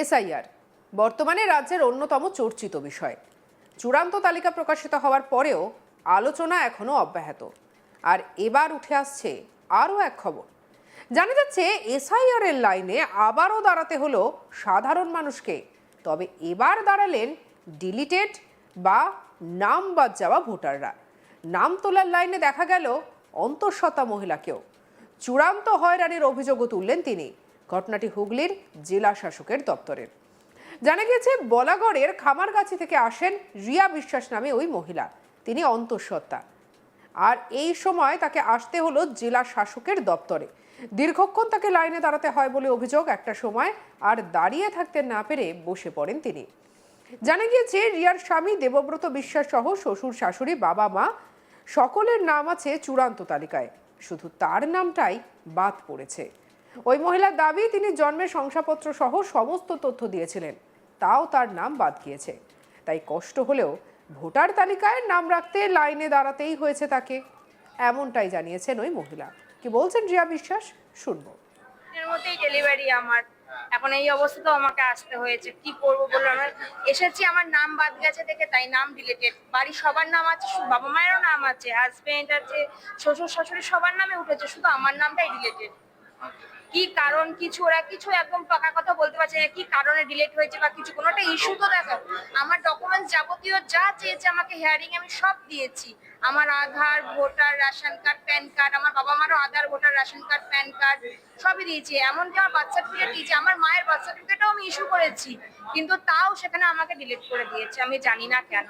SIR বর্তমানে রাজ্যের অন্যতম চর্চিত বিষয়। চূড়ান্ত তালিকা প্রকাশিত হওয়ার পরেও আলোচনা এখনো অব্যাহত। আর এবার উঠে আসছে আরও এক খবর। জানা যাচ্ছে এসআইআর এর লাইনে আবারও দাঁড়াতে হলো সাধারণ মানুষকে। তবে এবার দাঁড়ালেন ডিলিটেড বা নাম বাদ যাওয়া ভোটাররা। নাম তোলার লাইনে দেখা গেল অন্তঃসত্ত্বা মহিলাকেও। চূড়ান্ত হয়রানির অভিযোগও তুললেন তিনি। ঘটনাটি হুগলির জেলা শাসকের দপ্তরের। জানা গেছে বলাগড়ের খামারগাছি থেকে আসেন রিয়া বিশ্বাস নামে ওই মহিলা। তিনি অন্তঃসত্ত্বা, আর এই সময় তাকে আসতে হলো জেলা শাসকের দপ্তরে। দীর্ঘক্ষণ তাকে লাইনে দাঁড়াতে হয় বলে অভিযোগ। একটা সময় আর দাঁড়িয়ে থাকতে না পেরে বসে পড়েন তিনি। জানা গিয়েছে রিয়ার স্বামী দেবব্রত বিশ্বাস সহ শ্বশুর শাশুড়ি বাবা মা সকলের নাম আছে চূড়ান্ত তালিকায়, শুধু তার নামটাই বাদ পড়েছে। ওই মহিলার দাবি তিনি জন্মের শংসাপত্র সহ সমস্ত তথ্য দিয়েছিলেন, তাও তার নাম বাদ গিয়েছে। তাই কষ্ট হলেও ভোটার তালিকায় নাম রাখতে লাইনে দাঁড়াতেই হয়েছে তাকে, এমনটাই জানিয়েছেন ওই মহিলা। কি বলছেন রিয়া বিশ্বাস, শুনবো। এর মধ্যেই ডেলিভারি আমার, এখন এই অবস্থাতেও আমাকে আসতে হয়েছে। কি করবো বলে আমার এসেছি, আমার নাম বাদ গেছে দেখে, তাই নাম ডিলিটেড। বাড়ির সবার নাম আছে, শুধু বাবা মায়েরও নাম আছে, হাজবেন্ড আছে, শ্বশুর শাশুড়ি সবার নামে উঠেছে, শুধু আমার নামটাই ডিলিটেড। কি কারণ কিছু ওরা কিছু একদম পাকা কথা বলতে পারছে না, কি কারণে ডিলিট হয়েছে বা কিছু কোনোটা ইস্যু তো দেখো। আমার ডকুমেন্টস যাবতীয় যা চেয়েছে আমাকে হিয়ারিং আমি সব দিয়েছি। আমার Aadhaar, voter, ration card, PAN card, আমার বাবা মারও Aadhaar, voter, ration card, PAN card সবই দিয়েছি। এমনকি আমার বার্থ সার্টিফিকেট দিয়েছি, আমার মায়ের বার্থ সার্টিফিকেটও আমি ইস্যু করেছি, কিন্তু তাও সেখানে আমাকে ডিলিট করে দিয়েছে। আমি জানি না কেন।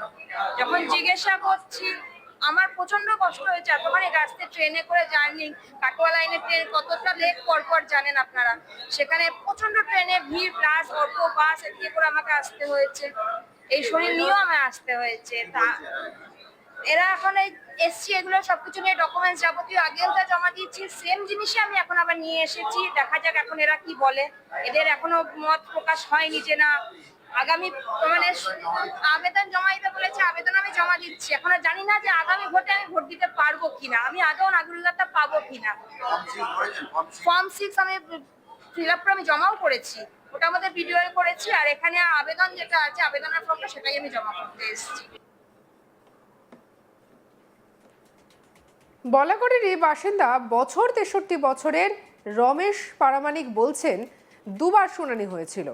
যখন জিজ্ঞাসা করছি, আমার প্রচন্ড কষ্ট হয়েছে। এতখানি রাস্তায় ট্রেনে করে জার্নি, কাটোয়া লাইনে ট্রেন কতটা লেট পর পর জানেন আপনারা। সেখানে প্রচন্ড ট্রেনে ভিড়, প্লাস অটো বাস এদিকে করে আমাকে আসতে হয়েছে। এই শরীর নিয়েও আমায় আসতে হয়েছে। তা এরা এখন এই এসছি, এগুলো সবকিছু নিয়ে ডকুমেন্টস যাবতীয় আগেও যা জমা দিয়েছি, সেম জিনিসই আমি এখন আবার নিয়ে এসেছি। দেখা যাক এখন এরা কি বলে। এদের এখনো মত প্রকাশ হয়নি যে না আগামী মানে আবেদন জমা দিতে বলেছে, আবেদন আমি জমা দিচ্ছি। এখনো জানি না যে আগামী ভোটে আমি ভোট দিতে পারবো কিনা, আমি আদৌ নাগরিকতা পাবো কিনা। ফর্ম 6 আমি ফিল আপ করে আমি জমাও করেছি, ওটা আমাদের ভিডিও করেছি। আর এখানে আবেদন যেটা আছে, আবেদনের ফর্মটা সেটাই আমি জমা করতে এসেছি। বলাগড়েরই বাসিন্দা বছর 63 বছরের রমেশ পারামানিক বলছেন, দুবার শুনানি হয়েছিল।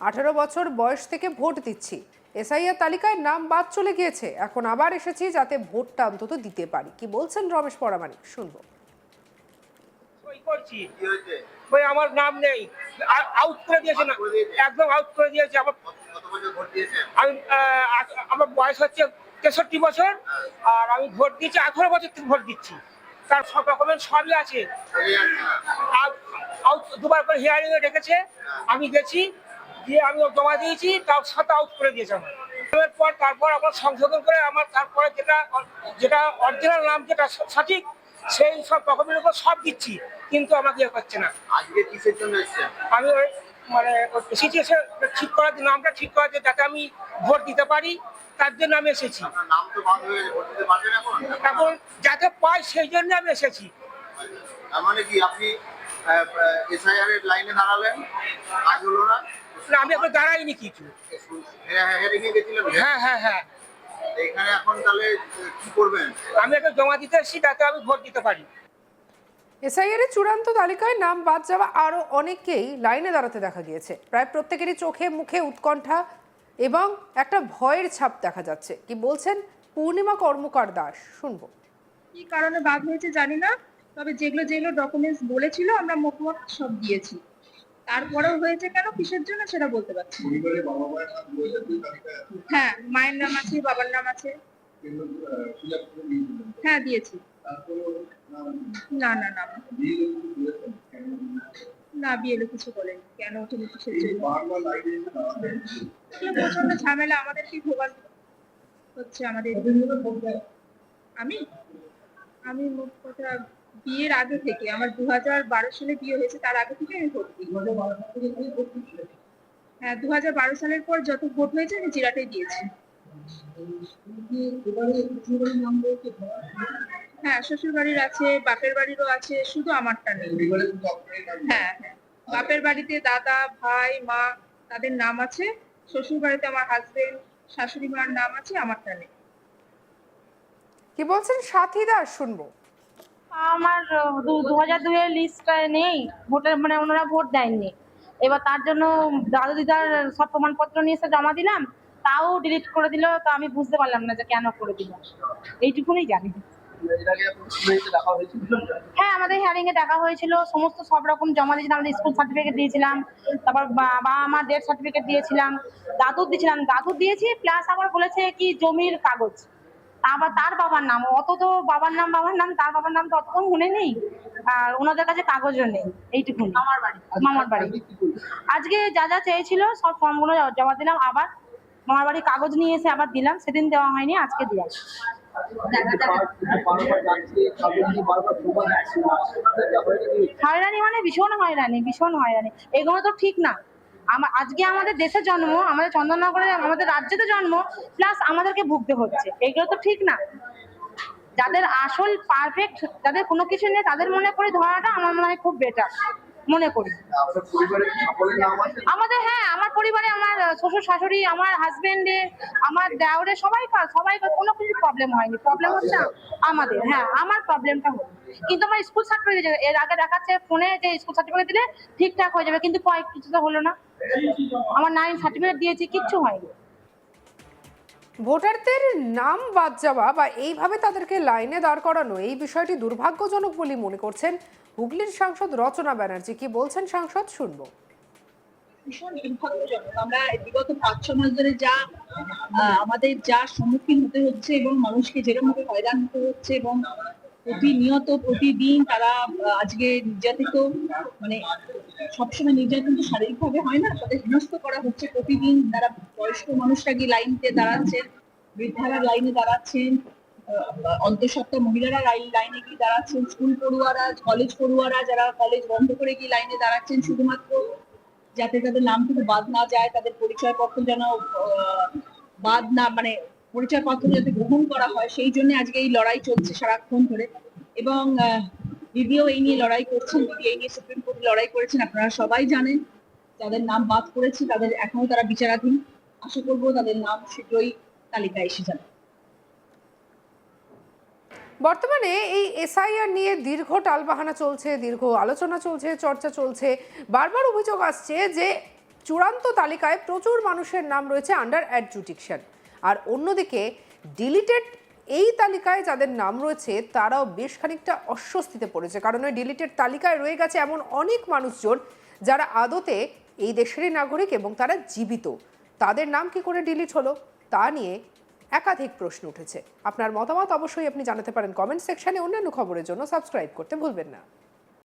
18 বছর বয়স থেকে ভোট দিচ্ছি, এসআইআর তালিকায় নাম বাদ চলে গিয়েছে, এখন আবার এসেছি যাতে ভোটটা অন্তত দিতে পারি। কি বলছেন রমেশ পারামানিক, শুনবো। ওই আমার নাম নেই, আউট করে দিয়েছে, না একদম আউট করে দিয়েছে। আমি আমার বয়স হচ্ছে 63 বছর, আর আমি ভোট দিচ্ছি 18 বছর থেকে ভোট দিচ্ছি। তার সব ডকুমেন্ট সবই আছে। দুবার করে হিয়ারিং এ ডেকেছে, আমি গেছি, দিয়ে আমি জমা দিয়েছি, তার সাথে আউট করে দিয়েছে আমার। পর তারপর আবার সংশোধন করে আমার তারপরে যেটা অরিজিনাল নাম, যেটা সঠিক, সেই সব ডকুমেন্ট সব দিচ্ছি, কিন্তু আমাকে ইয়ে করছে না। আজকে কিসের জন্য এসেছেন? আমি মানে এসেছি ঠিক করার, নামটা ঠিক করার, যাতে আমি ভোট দিতে পারি, তার জন্য আমি এসেছি। আপনার নাম তো বাদ হয়ে ভোট দিতে পারবেন এখন যাতে পাই সেই জন্য আমি এসেছি। তার মানে কি আপনি এসআইআর এর লাইনে দাঁড়ালেন, কাজ হলো না? আমি এখন দাঁড়াইনি কিছু। হেয়ারিং এ গেছিলেন? হ্যাঁ হ্যাঁ হ্যাঁ। এখানে এখন তাহলে কি করবেন? আমি এখন জমা দিতে এসেছি যাতে আমি ভোট দিতে পারি। এসআইআর এর চূড়ান্ত তালিকায় নাম বাদ যাওয়া আরও অনেককেই লাইনে দাঁড়াতে দেখা গিয়েছে। প্রায় প্রত্যেকেরই চোখে মুখে উৎকণ্ঠা এবং একটা ভয়ের ছাপ দেখা যাচ্ছে। কি বলছেন পূর্ণিমা কর্মকার দাস, শুনবো। কি কারণে বাদ হয়েছে জানি না, তবে যেগুলো যেগুলো ডকুমেন্টস বলেছিল আমরা মোটামুট সব দিয়েছি। তারপরেও হয়েছে কেন, কিসের জন্য সেটা বলতে পারছি না। হ্যাঁ, মায়ের নাম আছে, বাবার নাম আছে। হ্যাঁ দিয়েছি। না না না না, বিয়েলে কিছু বলেনি। কেন ওঠেনি কিসের জন্য, প্রচন্ড ঝামেলা আমাদের কি ভোগান হচ্ছে আমাদের। আমি আমি মোট কথা বিয়ের আগে থেকে, আমার 2012 সালে বিয়ে হয়েছে, তার আগে থেকে আমি ভোট দিই। হ্যাঁ, 2012 সালের পর যত ভোট হয়েছে আমি জিরাটাই দিয়েছি। হ্যাঁ, শ্বশুর বাড়ির আছে, বাপের বাড়িরও আছে, শুধু আমারটা নেই। হ্যাঁ হ্যাঁ, বাপের বাড়িতে দাদা, ভাই, মা তাদের নাম আছে, শ্বশুর বাড়িতে আমার হাজবেন্ড শাশুড়ি মার নাম আছে, আমারটা নেই। কি বলছেন সাথী দাস, শুনবো। আমার 2002 এর লিস্ট নেই, ভোটার মানে ওনারা ভোট দেননি। এবার তার জন্য দাদু দিদার সব প্রমাণপত্র নিয়ে এসে জমা দিলাম, তাও ডিলিট করে দিল। তো আমি বুঝতে পারলাম না যে কেন করে দিল, এইটুকুনি জানি। হ্যাঁ, আমাদের হিয়ারিং এ ডাকা হয়েছিল, সমস্ত সব রকম জমা দিয়েছিলাম। আমাদের স্কুল সার্টিফিকেট দিয়েছিলাম, তারপর বাবা আমার ডেথ সার্টিফিকেট দিয়েছিলাম, দাদুর দিয়েছিলাম, দাদুর দিয়েছি, প্লাস আবার বলেছে কি জমির কাগজ। আবার তার বাবার নাম, অত তো বাবার নাম, তার বাবার নাম তো অত তো মনে নেই। আর ওনাদের কাছে কাগজও নেই, এইটুকু। মামার বাড়ি আজকে যা যা চেয়েছিল সব ফর্মগুলো জমা দিলাম, আবার মামার বাড়ি কাগজ নিয়ে এসে আবার দিলাম। সেদিন দেওয়া হয়নি, আজকে দিলাম। হয়রানি মানে ভীষণ হয়রানি, ভীষণ হয়রানি। এগুলো তো ঠিক না। আজকে আমাদের দেশে জন্ম, আমাদের চন্দননগরে আমাদের রাজ্যে জন্ম, প্লাস আমাদেরকে ভুগতে হচ্ছে, এগুলো তো ঠিক না। যাদের আসল পারফেক্ট, যাদের কোনো কিছু নেই, তাদের মনে করি ধরাটা আমার মনে হয় খুব বেটার মনে করি। আমাদের, হ্যাঁ, আমার পরিবারে আমার শ্বশুর শাশুড়ি, আমার হাজবেন্ডের, আমার দেওরের, সবাই কোনো কিছু প্রবলেম হয়নি। প্রবলেম হচ্ছে আমাদের, হ্যাঁ, আমার প্রবলেমটা হলো। কিন্তু আমার স্কুল সার্টিফিকেট এর আগে দেখাচ্ছে ফোনে যে স্কুল সার্টিফিকেট দিলে ঠিকঠাক হয়ে যাবে, কিন্তু কিছু তো হলো না। আমার 9 সার্টিফিকেট দিয়েছি, কিচ্ছু হয়নি। ভোটারদের নাম বাদ যাওয়া বা এইভাবে তাদেরকে লাইনে দাঁড় করানো, এই বিষয়টি দুর্ভাগ্যজনক বলে মনে করছেন হুগলির সাংসদ রচনা ব্যানার্জি। কি বলছেন সাংসদ, শুনবো। ভীষণ দুর্ভাগ্যজনক। আমরা বিগত 5-6 মাস ধরে যা আমাদের যা সম্মুখীন হতে হচ্ছে এবং মানুষকে যেরকম ভাবে হয়রান হতে হচ্ছে, এবং প্রতিনিয়ত প্রতিদিন তারা আজকে নির্যাতিত, মানে সবসময় নির্যাতন তো শারীরিকভাবে হয় না, তাদের হেনস্থ করা হচ্ছে প্রতিদিন। তারা বয়স্ক মানুষরা গিয়ে লাইনতে দাঁড়াচ্ছেন, বৃদ্ধারা লাইনে দাঁড়াচ্ছেন, অন্তঃসত্ত্বা মহিলারা লাইনে গিয়ে দাঁড়াচ্ছেন, স্কুল পড়ুয়ারা, কলেজ পড়ুয়ারা যারা কলেজ বন্ধ করে গিয়ে লাইনে দাঁড়াচ্ছেন, শুধুমাত্র যাতে তাদের নাম থেকে বাদ না যায়, তাদের পরিচয়পত্র যেন বাদ না, মানে পরিচয়পত্র যাতে গ্রহণ করা হয়, সেই জন্য আজকে এই লড়াই চলছে সারাক্ষণ ধরে। এবং দিদিও এই নিয়ে লড়াই করছেন, দিদি এই নিয়ে সুপ্রিম কোর্টে লড়াই করেছেন। আপনারা সবাই জানেন যাদের নাম বাদ পড়েছে তাদের এখনো তারা বিচারাধীন। আশা করবো তাদের নাম শীঘ্রই তালিকায় এসে যাবে। বর্তমানে এই এসআইআর নিয়ে দীর্ঘ টালবাহানা চলছে, দীর্ঘ আলোচনা চলছে, চর্চা চলছে। বারবার অভিযোগ আসছে যে চূড়ান্ত তালিকায় প্রচুর মানুষের নাম রয়েছে আন্ডার অ্যাডজুডিকশন, আর অন্যদিকে ডিলিটেড এই তালিকায় যাদের নাম রয়েছে তারাও বেশ খানিকটা অস্বস্তিতে পড়েছে। কারণ ওই ডিলিটেড তালিকায় রয়ে গেছে এমন অনেক মানুষজন যারা আদতে এই দেশেরই নাগরিক এবং তারা জীবিত। তাদের নাম কি করে ডিলিট হলো তা নিয়ে একাধিক প্রশ্ন উঠেছে। আপনার মতামত অবশ্যই আপনি জানাতে পারেন কমেন্ট সেকশনে। অন্যান্য খবরের জন্য সাবস্ক্রাইব করতে ভুলবেন না।